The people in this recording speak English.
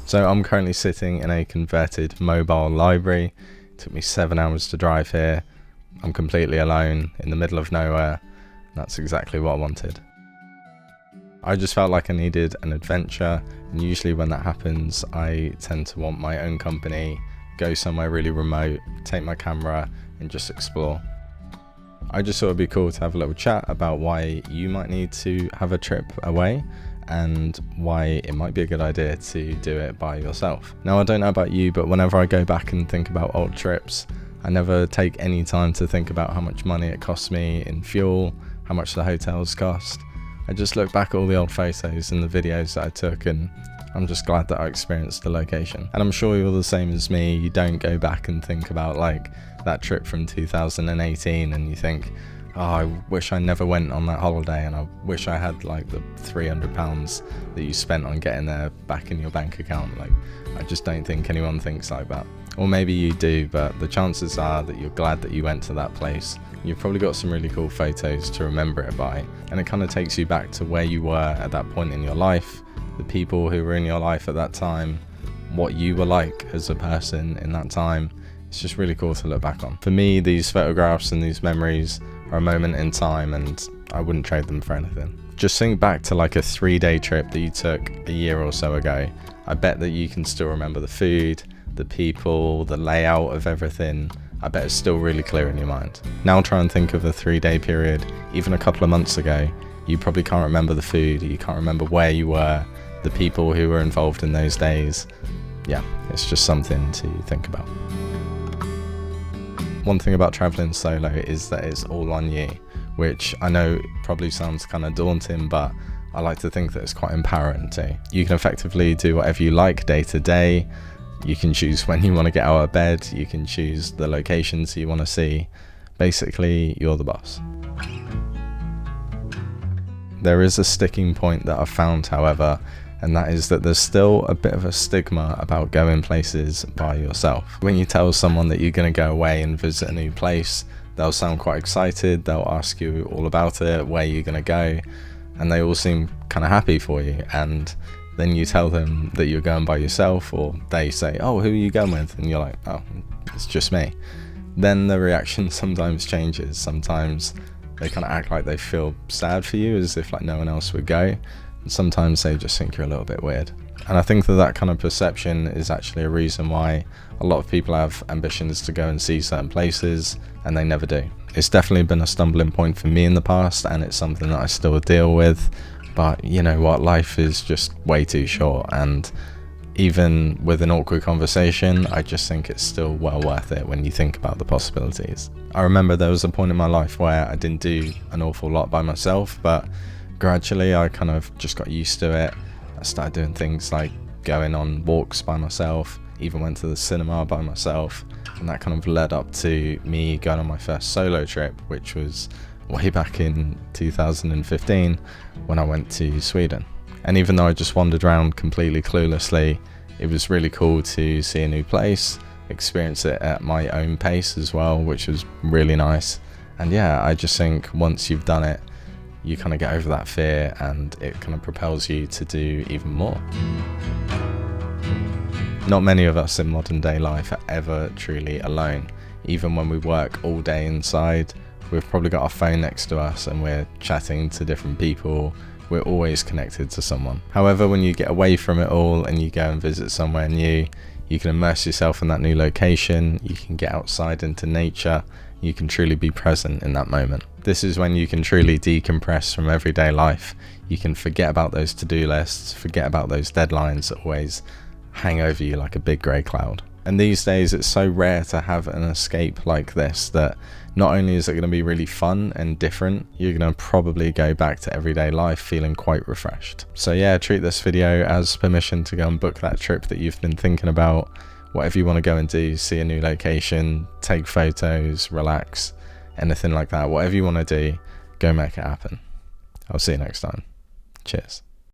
So I'm currently sitting in a converted mobile library. It took me 7 hours to drive here. I'm completely alone in the middle of nowhere. That's exactly what I wanted. I just felt like I needed an adventure, and usually when that happens, I tend to want my own company, go somewhere really remote, take my camera and just explore. I just thought it'd be cool to have a little chat about why you might need to have a trip away and why it might be a good idea to do it by yourself. Now, I don't know about you, but whenever I go back and think about old trips, I never take any time to think about how much money it cost me in fuel, how much the hotels cost. I just look back at all the old photos and the videos that I took, and I'm just glad that I experienced the location. And I'm sure you're the same as me. You don't go back and think about like that trip from 2018 and you think, oh, I wish I never went on that holiday, and I wish I had like the £300 that you spent on getting there back in your bank account. Like, I just don't think anyone thinks like that. Or maybe you do, but the chances are that you're glad that you went to that place. You've probably got some really cool photos to remember it by, and it kind of takes you back to where you were at that point in your life, the people who were in your life at that time, what you were like as a person in that time. It's just really cool to look back on. For me, these photographs and these memories are a moment in time, and I wouldn't trade them for anything. Just think back to like a 3-day trip that you took a year or so ago. I bet that you can still remember the food, the people, the layout of everything. I bet it's still really clear in your mind. Now try and think of a 3-day period, even a couple of months ago. You probably can't remember the food, you can't remember where you were, the people who were involved in those days. Yeah, it's just something to think about. One thing about traveling solo is that it's all on you, which I know probably sounds kind of daunting, but I like to think that it's quite empowering too. You can effectively do whatever you like day to day. You can choose when you want to get out of bed, you can choose the locations you want to see. Basically, you're the boss. There is a sticking point that I've found, however, and that is that there's still a bit of a stigma about going places by yourself. When you tell someone that you're going to go away and visit a new place, they'll sound quite excited, they'll ask you all about it, where you're going to go, and they all seem kind of happy for you. And then you tell them that you're going by yourself, or they say, oh, who are you going with? And you're like, oh, it's just me. Then the reaction sometimes changes. Sometimes they kind of act like they feel sad for you, as if like no one else would go. And sometimes they just think you're a little bit weird. And I think that that kind of perception is actually a reason why a lot of people have ambitions to go and see certain places and they never do. It's definitely been a stumbling point for me in the past, and it's something that I still deal with. But you know what, life is just way too short, and even with an awkward conversation, I just think it's still well worth it when you think about the possibilities. I remember there was a point in my life where I didn't do an awful lot by myself, but gradually I kind of just got used to it. I started doing things like going on walks by myself, even went to the cinema by myself, and that kind of led up to me going on my first solo trip, which was way back in 2015 when I went to Sweden. And even though I just wandered around completely cluelessly, it was really cool to see a new place, experience it at my own pace as well, which was really nice. And yeah, I just think once you've done it, you kind of get over that fear, and it kind of propels you to do even more. Not many of us in modern day life are ever truly alone. Even when we work all day inside, we've probably got our phone next to us and we're chatting to different people. We're always connected to someone. However, when you get away from it all and you go and visit somewhere new, you can immerse yourself in that new location, you can get outside into nature, you can truly be present in that moment. This is when you can truly decompress from everyday life. You can forget about those to-do lists, forget about those deadlines that always hang over you like a big grey cloud. And these days it's so rare to have an escape like this that not only is it going to be really fun and different, you're going to probably go back to everyday life feeling quite refreshed. So yeah, treat this video as permission to go and book that trip that you've been thinking about. Whatever you want to go and do, see a new location, take photos, relax, anything like that. Whatever you want to do, go make it happen. I'll see you next time. Cheers.